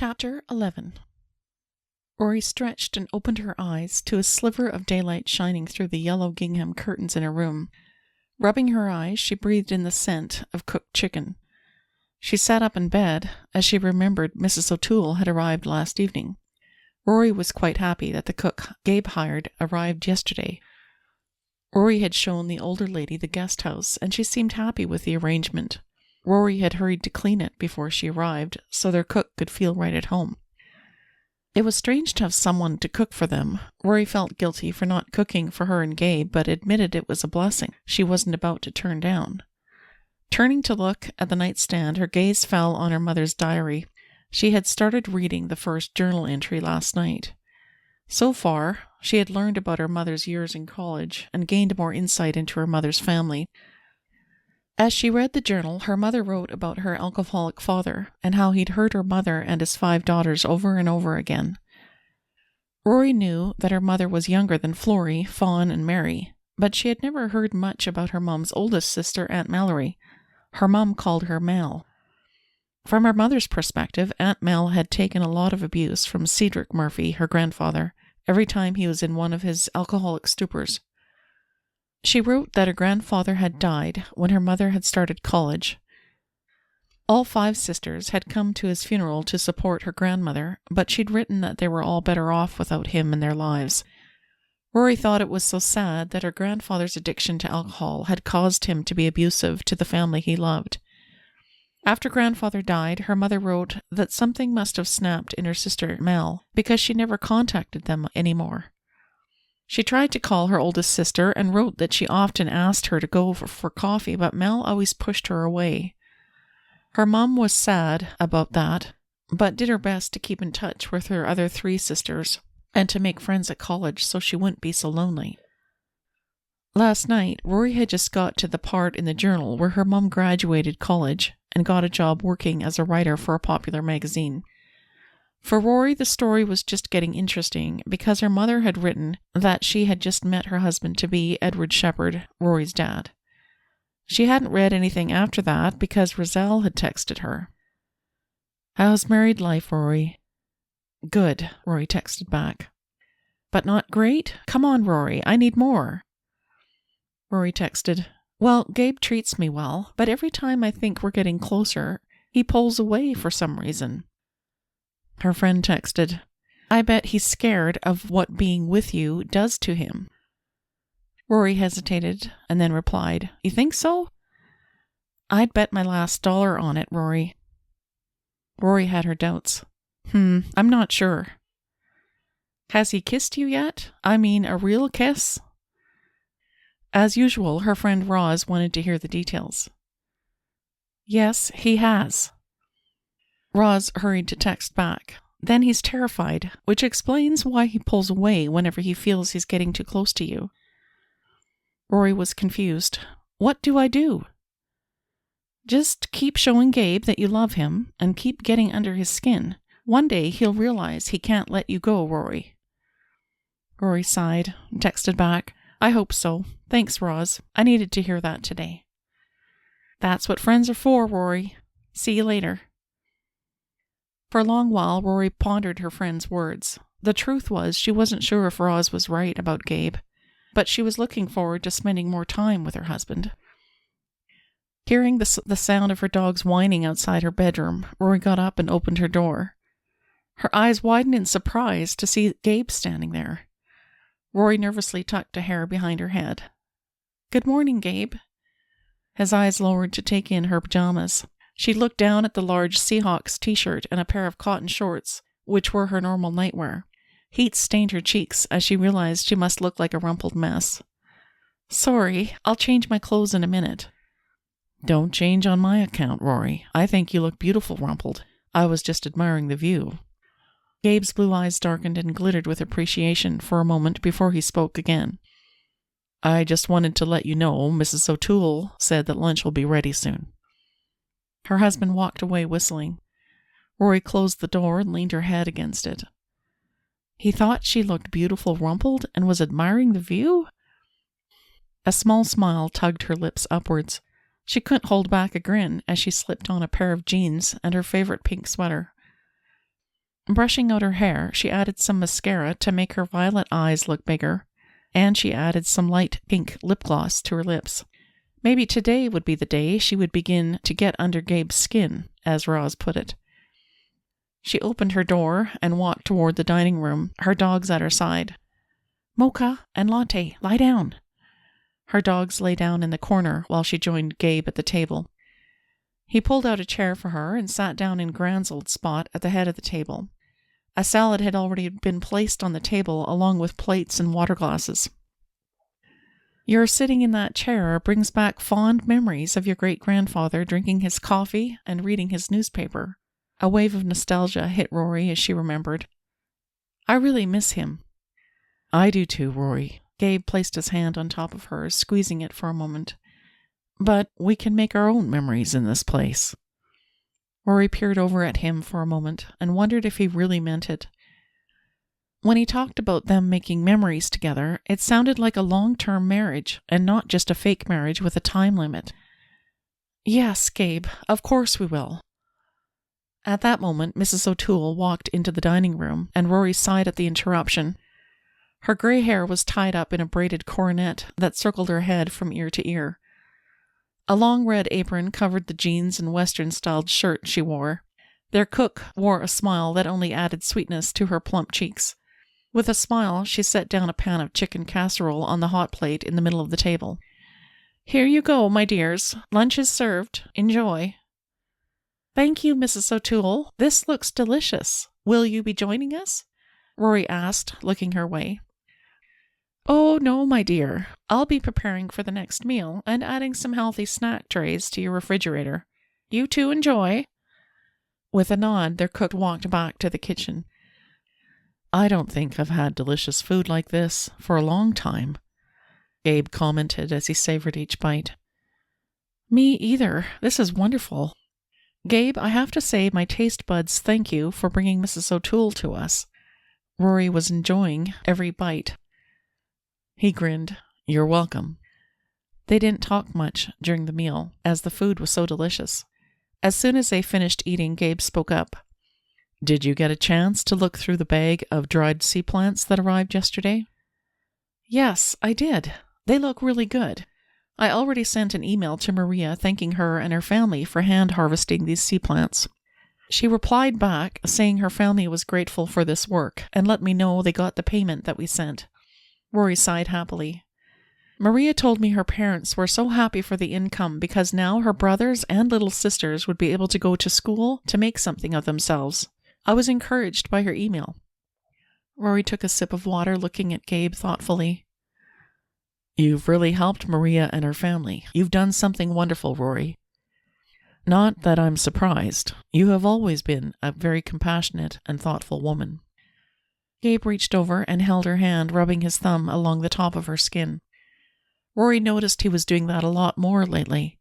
Chapter 11. Rory stretched and opened her eyes to a sliver of daylight shining through the yellow gingham curtains in her room. Rubbing her eyes, she breathed in the scent of cooked chicken. She sat up in bed as she remembered Mrs. O'Toole had arrived last evening. Rory was quite happy that the cook Gabe hired arrived yesterday. Rory had shown the older lady the guest house, and she seemed happy with the arrangement. Rory had hurried to clean it before she arrived, so their cook could feel right at home. It was strange to have someone to cook for them. Rory felt guilty for not cooking for her and Gabe, but admitted it was a blessing she wasn't about to turn down. Turning to look at the nightstand, her gaze fell on her mother's diary. She had started reading the first journal entry last night. So far, she had learned about her mother's years in college and gained more insight into her mother's family. As she read the journal, her mother wrote about her alcoholic father and how he'd hurt her mother and his 5 daughters over and over again. Rory knew that her mother was younger than Florrie, Fawn, and Mary, but she had never heard much about her mom's oldest sister, Aunt Mallory. Her mom called her Mal. From her mother's perspective, Aunt Mal had taken a lot of abuse from Cedric Murphy, her grandfather, every time he was in one of his alcoholic stupors. She wrote that her grandfather had died when her mother had started college. All 5 sisters had come to his funeral to support her grandmother, but she'd written that they were all better off without him in their lives. Rory thought it was so sad that her grandfather's addiction to alcohol had caused him to be abusive to the family he loved. After grandfather died, her mother wrote that something must have snapped in her sister Mel because she never contacted them anymore. She tried to call her oldest sister and wrote that she often asked her to go for coffee, but Mel always pushed her away. Her mom was sad about that, but did her best to keep in touch with her other 3 sisters and to make friends at college so she wouldn't be so lonely. Last night, Rory had just got to the part in the journal where her mom graduated college and got a job working as a writer for a popular magazine. For Rory, the story was just getting interesting because her mother had written that she had just met her husband-to-be, Edward Shepard, Rory's dad. She hadn't read anything after that because Roselle had texted her. "How's married life, Rory?" "Good," Rory texted back. "But not great? Come on, Rory, I need more." Rory texted, "Well, Gabe treats me well, but every time I think we're getting closer, he pulls away for some reason." Her friend texted, "I bet he's scared of what being with you does to him." Rory hesitated and then replied, "You think so?" "I'd bet my last dollar on it, Rory." Rory had her doubts. I'm not sure." "Has he kissed you yet? I mean, a real kiss?" As usual, her friend Roz wanted to hear the details. "Yes, he has." Roz hurried to text back. "Then he's terrified, which explains why he pulls away whenever he feels he's getting too close to you." Rory was confused. "What do I do?" "Just keep showing Gabe that you love him and keep getting under his skin. One day he'll realize he can't let you go, Rory." Rory sighed and texted back, "I hope so. Thanks, Roz. I needed to hear that today." "That's what friends are for, Rory. See you later." For a long while, Rory pondered her friend's words. The truth was, she wasn't sure if Roz was right about Gabe, but she was looking forward to spending more time with her husband. Hearing the sound of her dogs whining outside her bedroom, Rory got up and opened her door. Her eyes widened in surprise to see Gabe standing there. Rory nervously tucked a hair behind her head. "Good morning, Gabe." His eyes lowered to take in her pajamas. She looked down at the large Seahawks t-shirt and a pair of cotton shorts, which were her normal nightwear. Heat stained her cheeks as she realized she must look like a rumpled mess. "Sorry, I'll change my clothes in a minute." "Don't change on my account, Rory. I think you look beautiful rumpled. I was just admiring the view." Gabe's blue eyes darkened and glittered with appreciation for a moment before he spoke again. "I just wanted to let you know Mrs. O'Toole said that lunch will be ready soon." Her husband walked away whistling. Rory closed the door and leaned her head against it. He thought she looked beautiful rumpled and was admiring the view? A small smile tugged her lips upwards. She couldn't hold back a grin as she slipped on a pair of jeans and her favorite pink sweater. Brushing out her hair, she added some mascara to make her violet eyes look bigger, and she added some light pink lip gloss to her lips. Maybe today would be the day she would begin to get under Gabe's skin, as Roz put it. She opened her door and walked toward the dining room, her dogs at her side. "Mocha and latte, lie down." Her dogs lay down in the corner while she joined Gabe at the table. He pulled out a chair for her and sat down in Grand's old spot at the head of the table. A salad had already been placed on the table along with plates and water glasses. "Your sitting in that chair brings back fond memories of your great-grandfather drinking his coffee and reading his newspaper." A wave of nostalgia hit Rory as she remembered. "I really miss him." "I do too, Rory." Gabe placed his hand on top of hers, squeezing it for a moment. "But we can make our own memories in this place." Rory peered over at him for a moment and wondered if he really meant it. When he talked about them making memories together, it sounded like a long-term marriage and not just a fake marriage with a time limit. "Yes, Gabe, of course we will." At that moment, Mrs. O'Toole walked into the dining room, and Rory sighed at the interruption. Her gray hair was tied up in a braided coronet that circled her head from ear to ear. A long red apron covered the jeans and Western-styled shirt she wore. Their cook wore a smile that only added sweetness to her plump cheeks. With a smile, she set down a pan of chicken casserole on the hot plate in the middle of the table. "Here you go, my dears. Lunch is served. Enjoy." "Thank you, Mrs. O'Toole. This looks delicious. Will you be joining us?" Rory asked, looking her way. "Oh, no, my dear. I'll be preparing for the next meal and adding some healthy snack trays to your refrigerator. You two enjoy." With a nod, their cook walked back to the kitchen. "I don't think I've had delicious food like this for a long time," Gabe commented as he savored each bite. "Me either. This is wonderful. Gabe, I have to say my taste buds thank you for bringing Mrs. O'Toole to us." Rory was enjoying every bite. He grinned. "You're welcome." They didn't talk much during the meal, as the food was so delicious. As soon as they finished eating, Gabe spoke up. "Did you get a chance to look through the bag of dried sea plants that arrived yesterday?" "Yes, I did. They look really good. I already sent an email to Maria thanking her and her family for hand harvesting these sea plants. She replied back saying her family was grateful for this work and let me know they got the payment that we sent." Rory sighed happily. "Maria told me her parents were so happy for the income because now her brothers and little sisters would be able to go to school to make something of themselves. I was encouraged by her email." Rory took a sip of water, looking at Gabe thoughtfully. "You've really helped Maria and her family. You've done something wonderful, Rory." "Not that I'm surprised. You have always been a very compassionate and thoughtful woman." Gabe reached over and held her hand, rubbing his thumb along the top of her skin. Rory noticed he was doing that a lot more lately,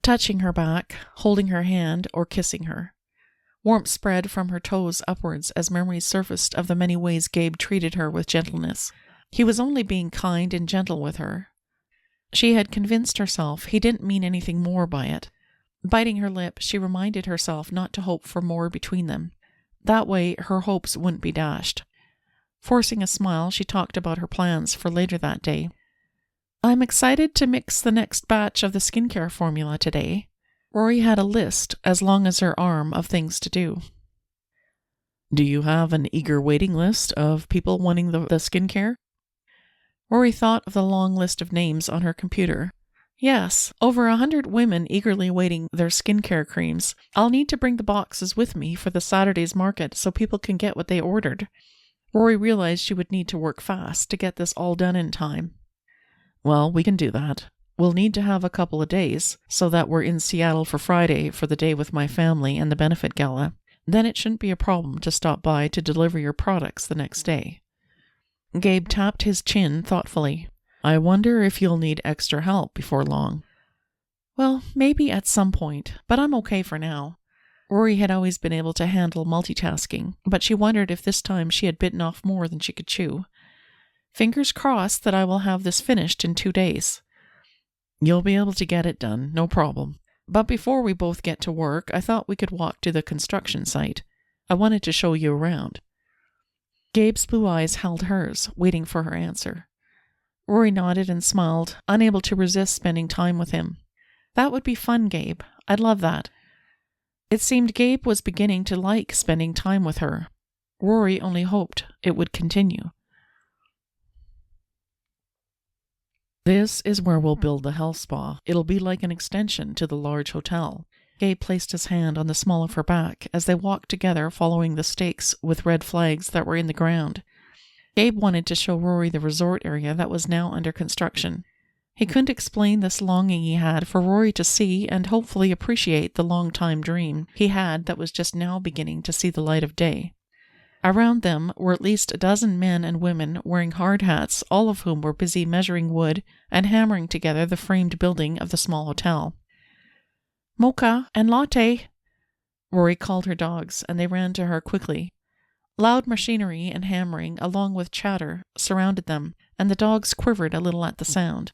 touching her back, holding her hand, or kissing her. Warmth spread from her toes upwards as memories surfaced of the many ways Gabe treated her with gentleness. He was only being kind and gentle with her. She had convinced herself he didn't mean anything more by it. Biting her lip, she reminded herself not to hope for more between them. That way, her hopes wouldn't be dashed. Forcing a smile, she talked about her plans for later that day. "I'm excited to mix the next batch of the skincare formula today." Rory had a list as long as her arm of things to do. "Do you have an eager waiting list of people wanting the skincare?" Rory thought of the long list of names on her computer. "Yes, over 100 women eagerly waiting their skincare creams. I'll need to bring the boxes with me for the Saturday's market so people can get what they ordered." Rory realized she would need to work fast to get this all done in time. "Well, we can do that. We'll need to have a couple of days so that we're in Seattle for Friday for the day with my family and the benefit gala. Then it shouldn't be a problem to stop by to deliver your products the next day." Gabe tapped his chin thoughtfully. "I wonder if you'll need extra help before long." "Well, maybe at some point, but I'm okay for now." Rory had always been able to handle multitasking, but she wondered if this time she had bitten off more than she could chew. "Fingers crossed that I will have this finished in 2 days." "You'll be able to get it done, no problem. But before we both get to work, I thought we could walk to the construction site. I wanted to show you around. Gabe's blue eyes held hers, waiting for her answer. Rory nodded and smiled, unable to resist spending time with him. That would be fun, Gabe. I'd love that. It seemed Gabe was beginning to like spending time with her. Rory only hoped it would continue. This is where we'll build the health spa. It'll be like an extension to the large hotel. Gabe placed his hand on the small of her back as they walked together following the stakes with red flags that were in the ground. Gabe wanted to show Rory the resort area that was now under construction. He couldn't explain this longing he had for Rory to see and hopefully appreciate the long-time dream he had that was just now beginning to see the light of day. Around them were at least a dozen men and women wearing hard hats, all of whom were busy measuring wood and hammering together the framed building of the small hotel. "Mocha and latte!" Rory called her dogs, and they ran to her quickly. Loud machinery and hammering, along with chatter, surrounded them, and the dogs quivered a little at the sound.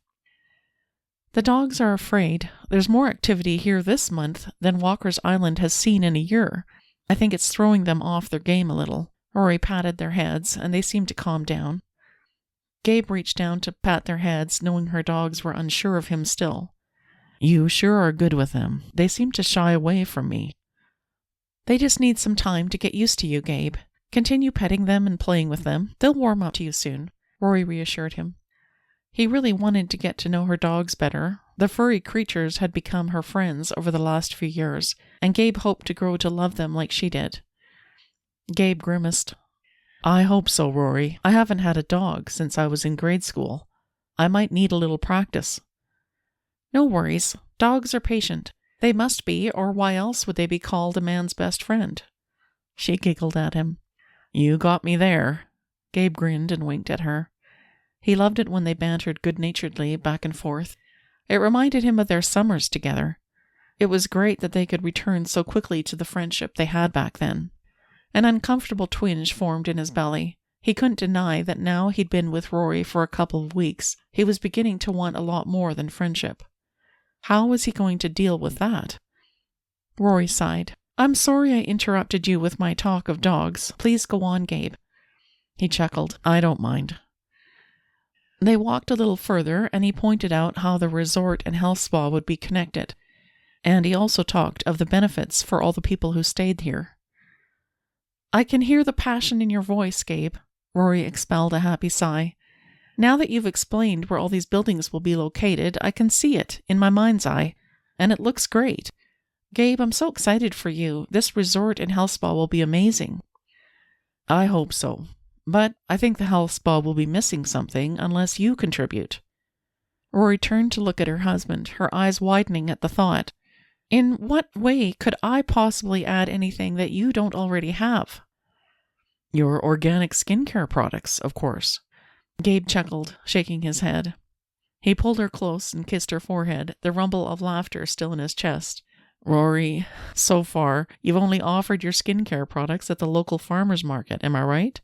"The dogs are afraid. There's more activity here this month than Walker's Island has seen in a year. I think it's throwing them off their game a little." Rory patted their heads, and they seemed to calm down. Gabe reached down to pat their heads, knowing her dogs were unsure of him still. "You sure are good with them. They seem to shy away from me." "They just need some time to get used to you, Gabe. Continue petting them and playing with them. They'll warm up to you soon," Rory reassured him. He really wanted to get to know her dogs better. The furry creatures had become her friends over the last few years, and Gabe hoped to grow to love them like she did. Gabe grimaced. "I hope so, Rory. I haven't had a dog since I was in grade school. I might need a little practice." "No worries. Dogs are patient. They must be, or why else would they be called a man's best friend?" She giggled at him. "You got me there." Gabe grinned and winked at her. He loved it when they bantered good-naturedly back and forth. It reminded him of their summers together. It was great that they could return so quickly to the friendship they had back then. An uncomfortable twinge formed in his belly. He couldn't deny that now he'd been with Rory for a couple of weeks, he was beginning to want a lot more than friendship. How was he going to deal with that? Rory sighed. "I'm sorry I interrupted you with my talk of dogs. Please go on, Gabe." He chuckled. "I don't mind." They walked a little further, and he pointed out how the resort and health spa would be connected. And he also talked of the benefits for all the people who stayed here. "I can hear the passion in your voice, Gabe." Rory expelled a happy sigh. "Now that you've explained where all these buildings will be located, I can see it in my mind's eye, and it looks great. Gabe, I'm so excited for you. This resort and health spa will be amazing." "I hope so. But I think the health spa will be missing something unless you contribute." Rory turned to look at her husband, her eyes widening at the thought. "In what way could I possibly add anything that you don't already have?" "Your organic skincare products, of course." Gabe chuckled, shaking his head. He pulled her close and kissed her forehead, the rumble of laughter still in his chest. "Rory, so far, you've only offered your skincare products at the local farmer's market, am I right?"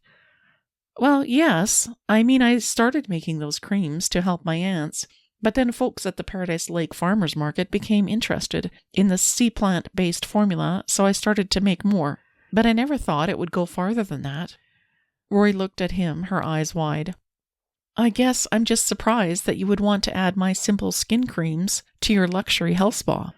"Well, yes. I mean, I started making those creams to help my aunts, but then folks at the Paradise Lake Farmers Market became interested in the sea plant-based formula, so I started to make more. But I never thought it would go farther than that." Rory looked at him, her eyes wide. "I guess I'm just surprised that you would want to add my simple skin creams to your luxury health spa."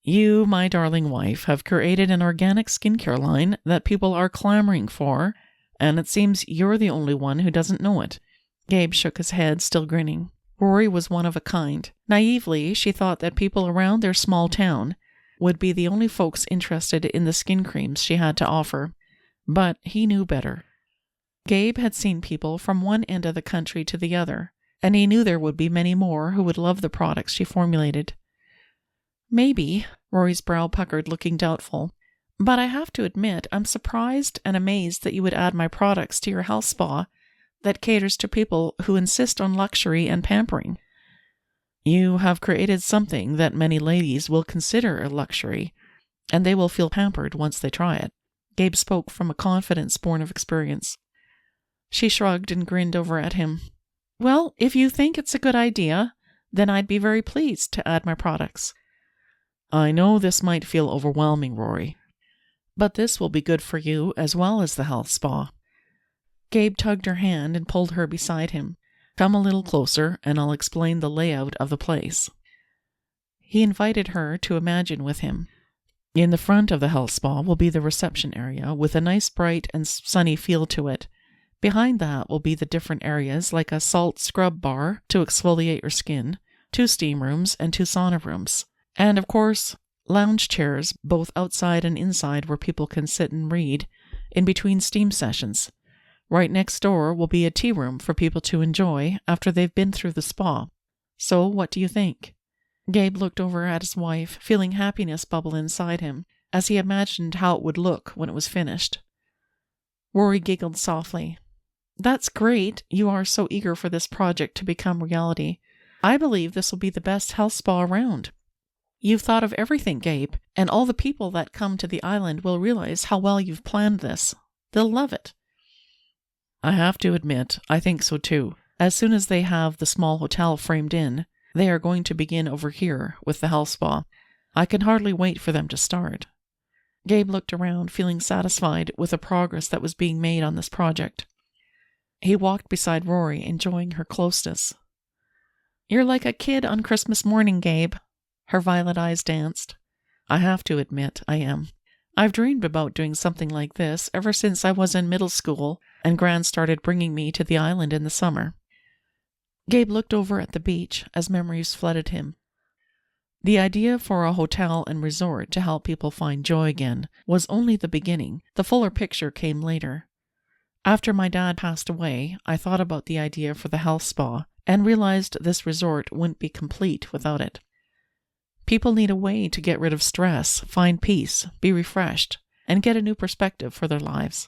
"You, my darling wife, have created an organic skincare line that people are clamoring for, and it seems you're the only one who doesn't know it." Gabe shook his head, still grinning. Rory was one of a kind. Naively, she thought that people around their small town would be the only folks interested in the skin creams she had to offer. But he knew better. Gabe had seen people from one end of the country to the other, and he knew there would be many more who would love the products she formulated. "Maybe," Rory's brow puckered, looking doubtful. "But I have to admit, I'm surprised and amazed that you would add my products to your health spa that caters to people who insist on luxury and pampering." "You have created something that many ladies will consider a luxury, and they will feel pampered once they try it." Gabe spoke from a confidence born of experience. She shrugged and grinned over at him. "Well, if you think it's a good idea, then I'd be very pleased to add my products." "I know this might feel overwhelming, Rory." But this will be good for you as well as the health spa. Gabe tugged her hand and pulled her beside him. Come a little closer, and I'll explain the layout of the place. He invited her to imagine with him. In the front of the health spa will be the reception area with a nice bright and sunny feel to it. Behind that will be the different areas like a salt scrub bar to exfoliate your skin, 2 steam rooms, and 2 sauna rooms. And of course, lounge chairs both outside and inside where people can sit and read in between steam sessions. Right next door will be a tea room for people to enjoy after they've been through the spa. So what do you think? Gabe looked over at his wife, feeling happiness bubble inside him, as he imagined how it would look when it was finished. Rory giggled softly. That's great. You are so eager for this project to become reality. I believe this will be the best health spa around. You've thought of everything, Gabe, and all the people that come to the island will realize how well you've planned this. They'll love it. I have to admit, I think so too. As soon as they have the small hotel framed in, they are going to begin over here with the health spa. I can hardly wait for them to start. Gabe looked around, feeling satisfied with the progress that was being made on this project. He walked beside Rory, enjoying her closeness. You're like a kid on Christmas morning, Gabe. Her violet eyes danced. I have to admit, I am. I've dreamed about doing something like this ever since I was in middle school and Gran started bringing me to the island in the summer. Gabe looked over at the beach as memories flooded him. The idea for a hotel and resort to help people find joy again was only the beginning. The fuller picture came later. After my dad passed away, I thought about the idea for the health spa and realized this resort wouldn't be complete without it. People need a way to get rid of stress, find peace, be refreshed, and get a new perspective for their lives.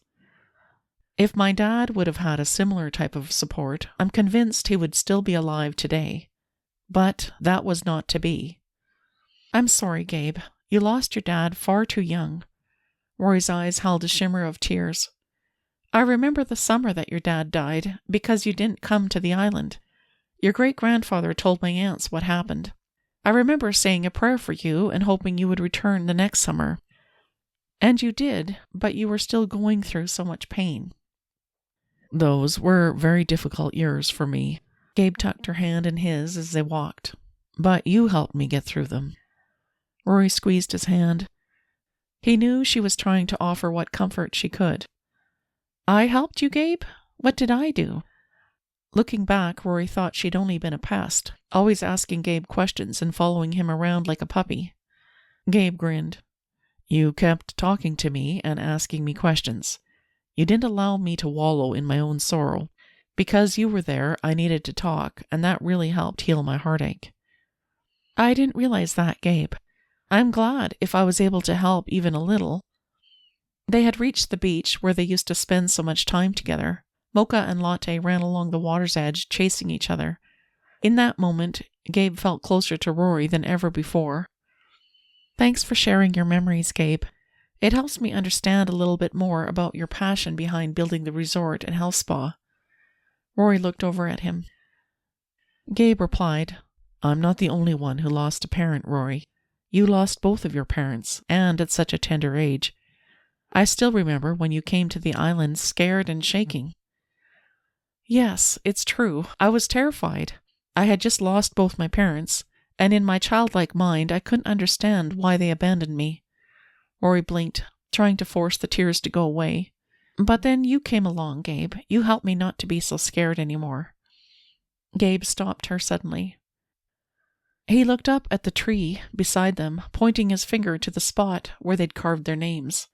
If my dad would have had a similar type of support, I'm convinced he would still be alive today. But that was not to be. I'm sorry, Gabe. You lost your dad far too young. Rory's eyes held a shimmer of tears. I remember the summer that your dad died because you didn't come to the island. Your great-grandfather told my aunts what happened. I remember saying a prayer for you and hoping you would return the next summer. And you did, but you were still going through so much pain. Those were very difficult years for me. Gabe tucked her hand in his as they walked. But you helped me get through them. Rory squeezed his hand. He knew she was trying to offer what comfort she could. I helped you, Gabe? What did I do? Looking back, Rory thought she'd only been a pest, always asking Gabe questions and following him around like a puppy. Gabe grinned. You kept talking to me and asking me questions. You didn't allow me to wallow in my own sorrow. Because you were there, I needed to talk, and that really helped heal my heartache. I didn't realize that, Gabe. I'm glad if I was able to help even a little. They had reached the beach where they used to spend so much time together. Mocha and Latte ran along the water's edge, chasing each other. In that moment, Gabe felt closer to Rory than ever before. Thanks for sharing your memories, Gabe. It helps me understand a little bit more about your passion behind building the resort and health spa. Rory looked over at him. Gabe replied, I'm not the only one who lost a parent, Rory. You lost both of your parents, and at such a tender age. I still remember when you came to the island scared and shaking. Yes, it's true. I was terrified. I had just lost both my parents, and in my childlike mind I couldn't understand why they abandoned me. Rory blinked, trying to force the tears to go away. But then you came along, Gabe. You helped me not to be so scared anymore. Gabe stopped her suddenly. He looked up at the tree beside them, pointing his finger to the spot where they'd carved their names.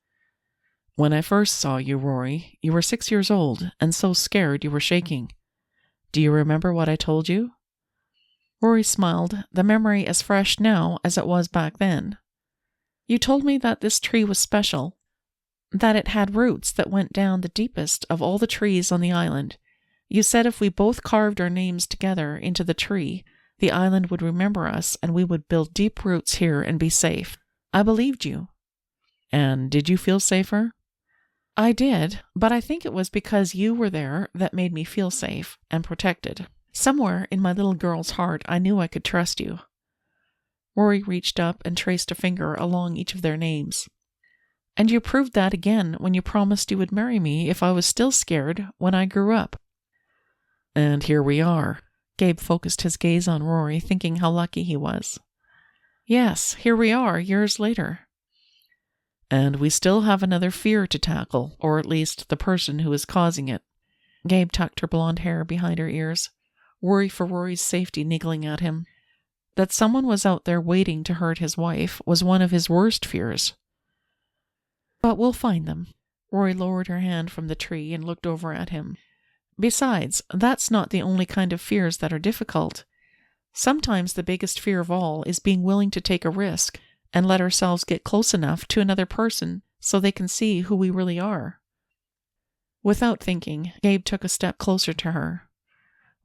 When I first saw you, Rory, you were 6 years old and so scared you were shaking. Do you remember what I told you? Rory smiled, the memory as fresh now as it was back then. You told me that this tree was special, that it had roots that went down the deepest of all the trees on the island. You said if we both carved our names together into the tree, the island would remember us and we would build deep roots here and be safe. I believed you. And did you feel safer? I did, but I think it was because you were there that made me feel safe and protected. Somewhere in my little girl's heart, I knew I could trust you. Rory reached up and traced a finger along each of their names. And you proved that again when you promised you would marry me if I was still scared when I grew up." "And here we are." Gabe focused his gaze on Rory, thinking how lucky he was. "Yes, here we are, years later." "And we still have another fear to tackle, or at least the person who is causing it." Gabe tucked her blonde hair behind her ears, worry for Rory's safety niggling at him. That someone was out there waiting to hurt his wife was one of his worst fears. "But we'll find them." Rory lowered her hand from the tree and looked over at him. "Besides, that's not the only kind of fears that are difficult. Sometimes the biggest fear of all is being willing to take a risk and let ourselves get close enough to another person so they can see who we really are." Without thinking, Gabe took a step closer to her.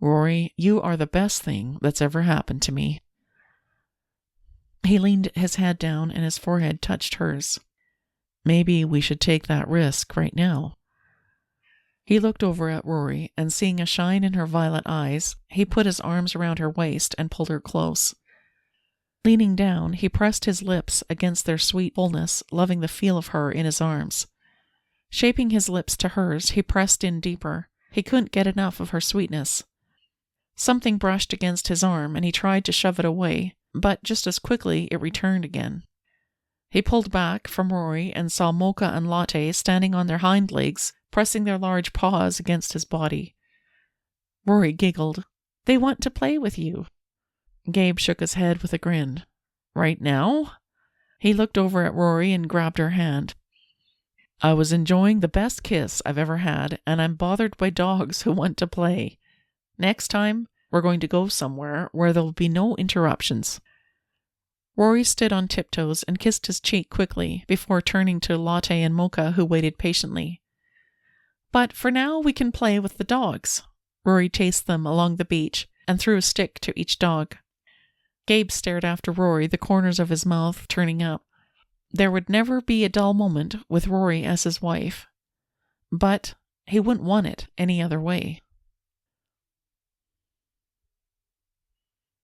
"Rory, you are the best thing that's ever happened to me." He leaned his head down and his forehead touched hers. "Maybe we should take that risk right now." He looked over at Rory, and seeing a shine in her violet eyes, he put his arms around her waist and pulled her close. Leaning down, he pressed his lips against their sweet fullness, loving the feel of her in his arms. Shaping his lips to hers, he pressed in deeper. He couldn't get enough of her sweetness. Something brushed against his arm, and he tried to shove it away, but just as quickly it returned again. He pulled back from Rory and saw Mocha and Latte standing on their hind legs, pressing their large paws against his body. Rory giggled. "They want to play with you." Gabe shook his head with a grin. "Right now?" He looked over at Rory and grabbed her hand. "I was enjoying the best kiss I've ever had, and I'm bothered by dogs who want to play. Next time, we're going to go somewhere where there'll be no interruptions." Rory stood on tiptoes and kissed his cheek quickly before turning to Latte and Mocha, who waited patiently. "But for now we can play with the dogs." Rory chased them along the beach and threw a stick to each dog. Gabe stared after Rory, the corners of his mouth turning up. There would never be a dull moment with Rory as his wife. But he wouldn't want it any other way.